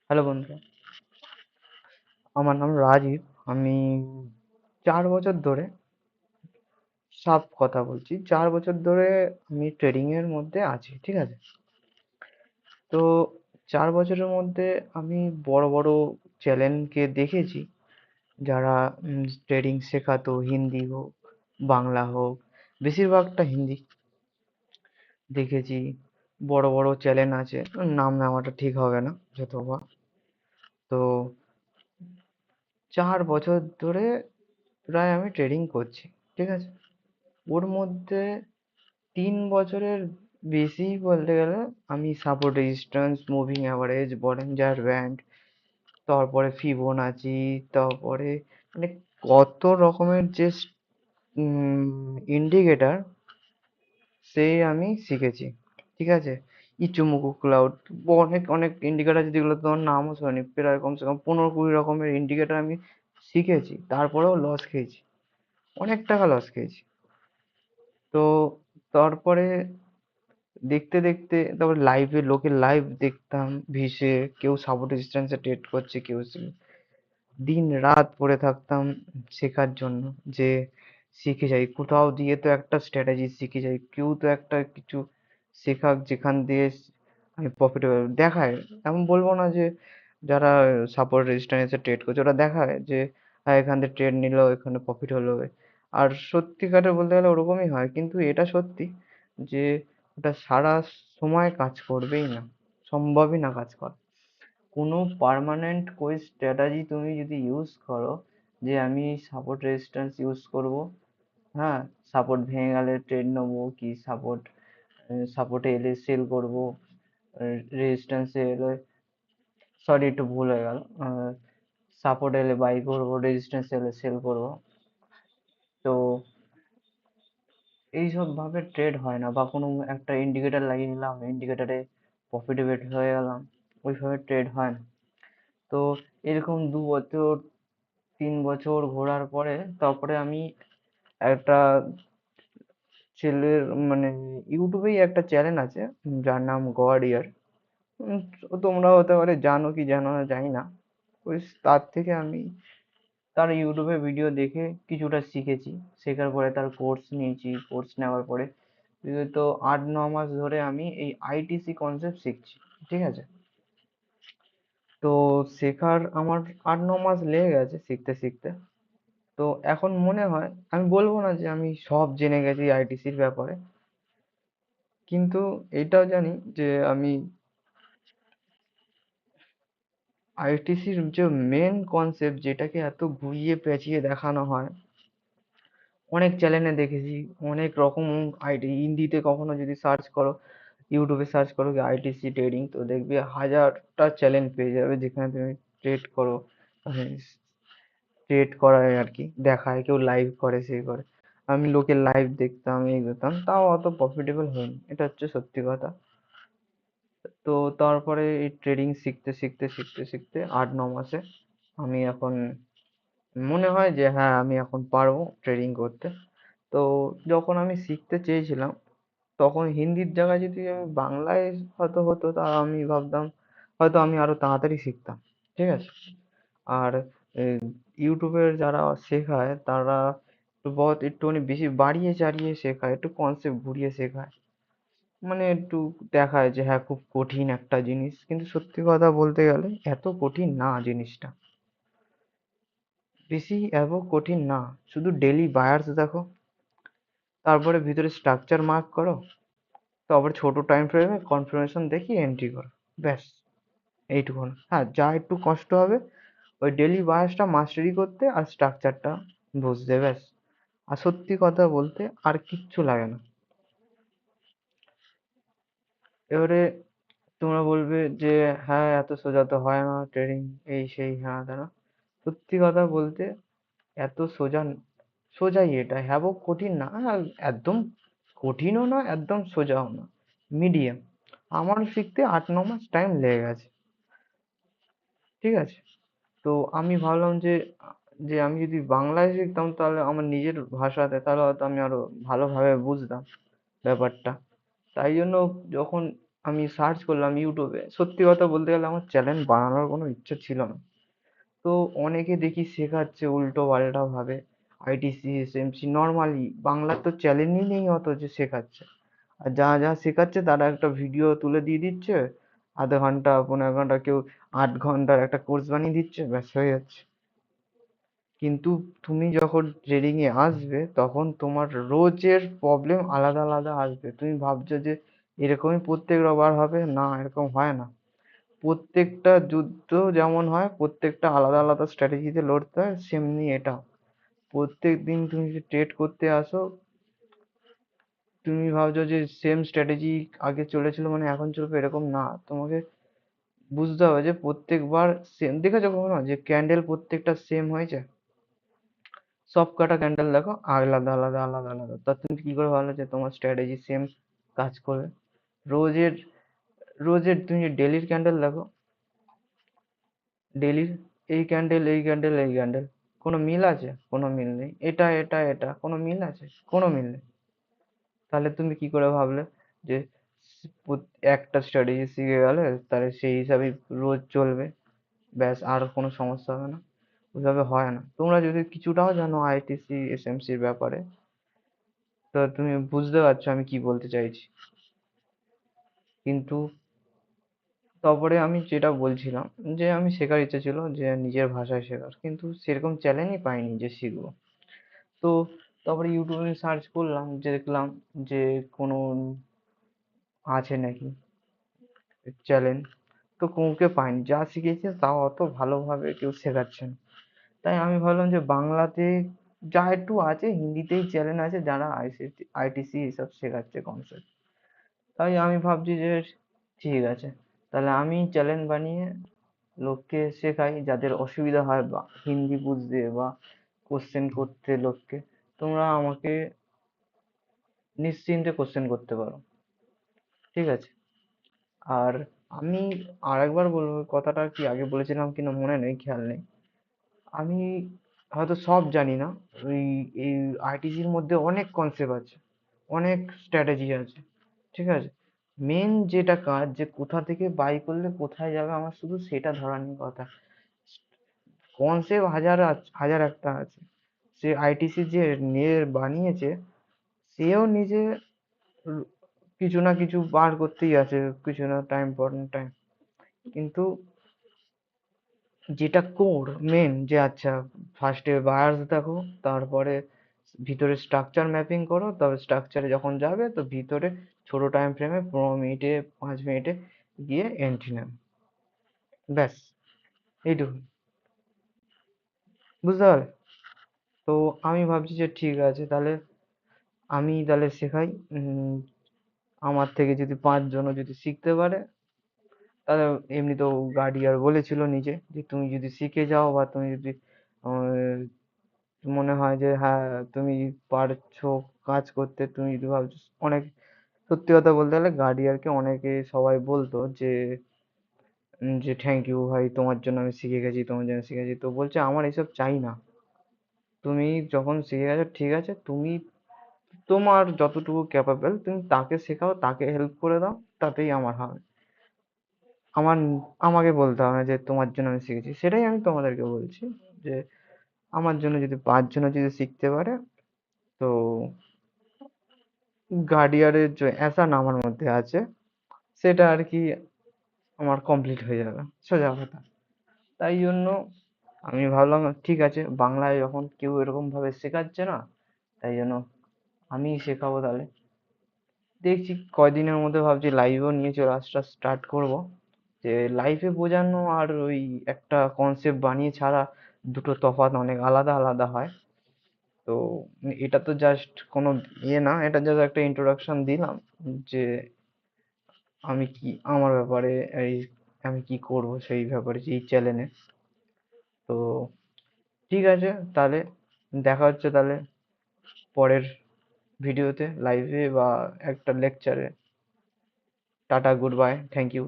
Hello বন্ধুরা, আমার নাম রাজীব। আমি 4 বছর ধরে, সাফ কথা বলছি, 4 বছর ধরে আমি ট্রেডিং এর মধ্যে আছি, ঠিক আছে? তো 4 বছরের মধ্যে আমি বড় বড় চ্যানেলকে দেখেছি, যারা ট্রেডিং শেখাতো, হিন্দি হোক বাংলা হোক, বেশিরভাগটা হিন্দি দেখেছি। বড় বড় চ্যানেল আছে, নাম নেওয়াটা ঠিক হবে না যত বা। তো 4 বছর ধরে প্রায় আমি ট্রেডিং করছি, ঠিক আছে? ওর মধ্যে 3 বছরের বেশি বলতে গেলে আমি support resistance, moving average, Bollinger band, তারপরে ফিবোনাচি, তারপরে মানে কত রকমের যে ইন্ডিকেটর, সেই আমি শিখেছি, ঠিক আছে? ইচুমুকু ক্লাউড, অনেক অনেক ইন্ডিকেটর আছে যেগুলো তোমার নামও শুনি, প্রায় কমসে কম 15-20 রকমের ইন্ডিকেটর আমি শিখেছি, তারপরেও লস খেয়েছি, অনেক টাকা লস খেয়েছি। তো তারপরে দেখতে দেখতে তারপর লাইভে, লোকের লাইভ দেখতাম ভিসে, কেউ সাপোর্ট রেজিস্ট্যান্সে ট্রেড করছে, কেউ দিন রাত পড়ে থাকতাম শেখার জন্য, যে শিখে যাই কোথাও দিয়ে, তো একটা স্ট্র্যাটেজি শিখে যাই, কেউ তো একটা কিছু শেখাক যেখান দিয়ে আমি প্রফিটেবল দেখায়। এমন বলবো না যে যারা সাপোর্ট রেজিস্ট্যান্সে ট্রেড করছে ওরা দেখায় যে হ্যাঁ এখান থেকে ট্রেড নিলো, এখানে প্রফিট হলো, আর সত্যিকারে বলতে গেলে ওরকমই হয়, কিন্তু এটা সত্যি যে ওটা সারা সময় কাজ করবেই না, সম্ভবই না কাজ করা। কোনো পার্মানেন্ট কোই স্ট্র্যাটেজি তুমি যদি ইউজ করো, যে আমি সাপোর্ট রেজিস্ট্যান্স ইউজ করব, হ্যাঁ, সাপোর্ট ভেঙে গেলে ট্রেড নেবো, কি সাপোর্টে এলে সেল করব, রেজিস্ট্যান্সে এলে, সরি একটু ভুল হয়ে গেল, সাপোর্ট এলে বাই করবো, রেজিস্ট্যান্স এলে সেল করব, তো এইসব ভাবে ট্রেড হয় না। বা কোনো একটা ইন্ডিকেটর লাগিয়ে নিলাম, ইন্ডিকেটরে প্রফিটেবল হয়ে গেলাম, ওইভাবে ট্রেড হয় না। তো এরকম 2 বছর 3 বছর ঘোরার পরে তারপরে আমি একটা ছেলের মানে ইউটিউবেই একটা চ্যানেল আছে যার নাম গড ইয়ার, তোমরা হতে পারে জানো কি জানো না জানি না। ওই তার থেকে আমি তার ইউটিউবে ভিডিও দেখে কিছুটা শিখেছি। শেখার পরে তার কোর্স নিয়েছি, কোর্স নেওয়ার পরে বিগত 8-9 মাস ধরে আমি এই আইটিসি কনসেপ্ট শিখছি, ঠিক আছে? তো শেখার আমার 8-9 মাস লেগে গেছে শিখতে শিখতে। তো এখন মনে হয়, আমি বলবো না যে আমি সব জেনে গেছি আইটিসির ব্যাপারে, কিন্তু এটাও জানি যে আমি আইটিসির যে মেন কনসেপ্ট, যেটাকে এত ঘুরিয়ে পেঁচিয়ে দেখানো হয়, অনেক চ্যানেলে দেখেছি, অনেক রকম আইটি হিন্দিতে কখনো যদি সার্চ করো, ইউটিউবে সার্চ করো কি আইটিসি ট্রেডিং, তো দেখবে হাজারটা চ্যানেল পেয়ে যাবে যেখানে তুমি ট্রেড করো, ট্রেড করায় আর কি দেখায়, কেউ লাইভ করে, সে করে। আমি লোকের লাইভ দেখতাম, এই দেখতাম, তাও অত প্রফিটেবল হয়নি, এটা হচ্ছে সত্যি কথা। তো তারপরে এই ট্রেডিং শিখতে শিখতে শিখতে শিখতে 8-9 মাসে আমি এখন মনে হয় যে হ্যাঁ আমি এখন পারবো ট্রেডিং করতে। তো যখন আমি শিখতে চেয়েছিলাম, তখন হিন্দির জায়গায় যদি আমি বাংলায় হয়তো হতো, তা আমি ভাবতাম হয়তো আমি আরো তাড়াতাড়ি শিখতাম, ঠিক আছে? আর এই ইউটিউবের যারা শেখায় তারা একটুখানি বেশি বাড়িয়ে চাড়িয়ে শেখায়, একটু কনসেপ্ট ঘুরিয়ে শেখায়, মানে একটু দেখায় যে হ্যাঁ খুব কঠিন একটা জিনিস, কিন্তু সত্যি কথা বলতে গেলে এত কঠিন না জিনিসটা, বেশি এত কঠিন না। শুধু ডেলি বায়ার্স দেখো, তারপরে ভিতরে স্ট্রাকচার মার্ক করো, তারপরে ছোট টাইম ফ্রেমে কনফার্মেশন দেখিয়ে এন্ট্রি করো, ব্যাস, এইটুকুন। হ্যাঁ, যা একটু কষ্ট হবে ওই ডেলি বায়াসটা মাস্টারি করতে আর স্ট্রাকচারটা বুঝতে, ব্যাস। আর সত্যি কথা বলতে আর কিচ্ছু লাগে না। এবারে তোমরা বলবে যে হ্যাঁ এত সোজা তো হয় না ট্রেডিং, এই সেই হ্যাঁ না, সত্যি কথা বলতে এত সোজা সোজাই এটা, হ্যাঁ কঠিন না, হ্যাঁ একদম কঠিনও না, একদম সোজাও না, মিডিয়াম। আমার শিখতে 8-9 মাস টাইম লেগে গেছে, ঠিক আছে? তো আমি ভাবলাম যে যে আমি যদি বাংলায় শিখতাম তাহলে আমার নিজের ভাষাতে, তাহলে হয়তো আমি আরো ভালোভাবে বুঝতাম ব্যাপারটা। তাই জন্য যখন আমি সার্চ করলাম ইউটিউবে, সত্যি কথা বলতে গেলে আমার চ্যানেল বানানোর কোনো ইচ্ছা ছিল না। তো অনেকে দেখি শেখাচ্ছে উল্টো পাল্টা ভাবে, আইটিসি এসএমসি নর্মালি, বাংলার তো চ্যানেলই নেই অত যে শেখাচ্ছে। আর যা যা শেখাচ্ছে তারা একটা ভিডিও তুলে দিয়ে দিচ্ছে, আধা ঘন্টা 15 ঘন্টা, কেউ 8 ঘন্টার একটা কোর্স বানিয়ে দিচ্ছে, ব্যাস হয়ে যাচ্ছে। কিন্তু তুমি যখন ট্রেডিং এ আসবে তখন তোমার রোজের প্রবলেম আলাদা আলাদা আসবে। তুমি ভাবছো যে এরকমই প্রত্যেক রবার হবে, না এরকম হয় না। প্রত্যেকটা যুদ্ধ যেমন হয় প্রত্যেকটা আলাদা আলাদা স্ট্র্যাটেজিতে লড়তে হয়, সেমনি এটা। প্রত্যেক দিন তুমি যে ট্রেড করতে আসো, তুমি ভাবছো যে সেম স্ট্র্যাটেজি আগে চলেছিল মানে এখন চলবে, এরকম না। তোমাকে বুঝতে হবে যে প্রত্যেকবার সেম দেখেছো কখনো যে ক্যান্ডেল প্রত্যেকটা সেম হয়েছে? সব কটা ক্যান্ডেল দেখো আলাদা আলাদা আলাদা আলাদা, তা তুমি কি করে ভাবলে যে তোমার স্ট্র্যাটেজি সেম কাজ করবে? রোজের রোজের তুমি ডেলির ক্যান্ডেল দেখো, ডেলির এই ক্যান্ডেল এই ক্যান্ডেল এই ক্যান্ডেল, কোনো মিল আছে? কোনো মিল নেই। এটা এটা এটা, কোনো মিল আছে? কোনো মিল নেই। তাহলে তুমি কি করে ভাবলে যে একটা স্ট্র্যাটেজি শিখে গেলে তাহলে সেই হিসাবেই রোজ চলবে, ব্যাস আর কোনো সমস্যা হবে না? ওইভাবে হয় না। তোমরা যদি কিছুটাও জানো আইটিসি এসএমসির ব্যাপারে, তো তুমি বুঝতে পারছো আমি কি বলতে চাইছি। কিন্তু তারপরে আমি যেটা বলছিলাম, যে আমি শেখার ইচ্ছে ছিল যে নিজের ভাষায় শেখার, কিন্তু সেরকম চ্যানেলই পাইনি যে শিখবো। তো তারপরে ইউটিউবে সার্চ করলাম, যে দেখলাম যে কোনো আছে নাকি চ্যানেল, তো কাউকে পাইনি যা শিখেছে তাও অত ভালোভাবে কেউ শেখাচ্ছে না। তাই আমি ভাবলাম যে বাংলাতে যা একটু আছে হিন্দিতেই চ্যানেল আছে যারা আইসিটি আইটিসি এসব শেখাচ্ছে কনসেপ্ট। তাই আমি ভাবছি যে ঠিক আছে, তাহলে আমি চ্যানেল বানিয়ে লোককে শেখাই, যাদের অসুবিধা হয় বা হিন্দি বুঝতে বা কোশ্চেন করতে লোককে, তোমরা আমাকে নিশ্চিন্তে কোশ্চেন করতে পারো, ঠিক আছে? আর আমি আরেকবার বলবো কথাটা, কি আগে বলেছিলাম কিনা মনে নেই, খেয়াল নেই। আমি হয়তো সব জানি না, ওই এই আইটিসির মধ্যে অনেক কনসেপ্ট আছে, অনেক স্ট্র্যাটেজি আছে, ঠিক আছে? মেন যেটা কাজ, যে কোথা থেকে বাই করলে কোথায় যাবে আমার শুধু সেটা ধরা নিয়ে কথা। কনসেপ্ট হাজার একটা আছে। সে আইটিসি যে নিয়ে বানিয়েছে, সেও নিজে র- কিছু না কিছু বার করতেই আছে, কিছু না টাইম পর টাইম। কিন্তু যেটা কোর মেন, যে আচ্ছা ফার্স্টে বায়ার্স দেখো, তারপরে ভিতরে স্ট্রাকচার ম্যাপিং করো, তবে স্ট্রাকচারে যখন যাবে তো ভিতরে ছোট টাইম ফ্রেমে 15 মিনিটে 5 মিনিটে গিয়ে এন্ট্রি নেবে, ব্যাস এইটুকু। বুঝতে পারলে? তো আমি ভাবছি যে ঠিক আছে, তাহলে আমি তাহলে শেখাই। আমার থেকে যদি 5 জনও যদি শিখতে পারে, তাহলে এমনিতেও গার্ডিয়ার বলেছিল নিজে যে তুমি যদি শিখে যাও বা তুমি যদি আহ, মনে হয় যে হ্যাঁ তুমি পারছো কাজ করতে, তুমি যদি ভাবছো অনেক, সত্যি কথা বলতে গেলে গার্ডিয়ারকে অনেকে সবাই বলতো যে যে থ্যাংক ইউ ভাই, তোমার জন্য আমি শিখে গেছি, তোমার জন্য শিখেছি। তো বলছে আমার এসব চাই না, তুমি যখন শিখে গেছো ঠিক আছে, তুমি তোমার যতটুকু ক্যাপাবল তুমি তাকে শেখাও, তাকে হেল্প করে দাও, তাতেই আমার হবে। আমার আমাকে বলতে হবে না যে তোমার জন্য আমি শিখেছি। সেটাই আমি তোমাদেরকে বলছি, যে আমার জন্য যদি 5 জনও যদি শিখতে পারে, তো গার্ডিয়ারের যে অ্যাসান আমার মধ্যে আছে, সেটা আর কি আমার কমপ্লিট হয়ে যাবে, সোজা কথা। তাই জন্য আমি ভাবলাম ঠিক আছে, বাংলায় যখন কেউ এরকম ভাবে শেখাচ্ছে না, তাই জন্য আমি শেখাবো তাহলে। দেখছি কয়দিনের মধ্যে ভাবছি লাইভও নিয়ে চলে আসা স্টার্ট করব। যে লাইভে বোঝানো আর ওই একটা কনসেপ্ট বানিয়ে ছাড়া, দুটো তফাৎ অনেক আলাদা আলাদা হয়। তো এটা তো জাস্ট কোনো ইয়ে না, এটা জাস্ট একটা ইন্ট্রোডাকশন দিলাম যে আমি কি, আমার ব্যাপারে, এই আমি কি করব সেই ব্যাপারে এই চ্যানেলে। তো ঠিক আছে, তাহলে দেখা হচ্ছে তাহলে পরের ভিডিওতে, লাইভে বা একটা লেকচারে। Tata, goodbye, thank you.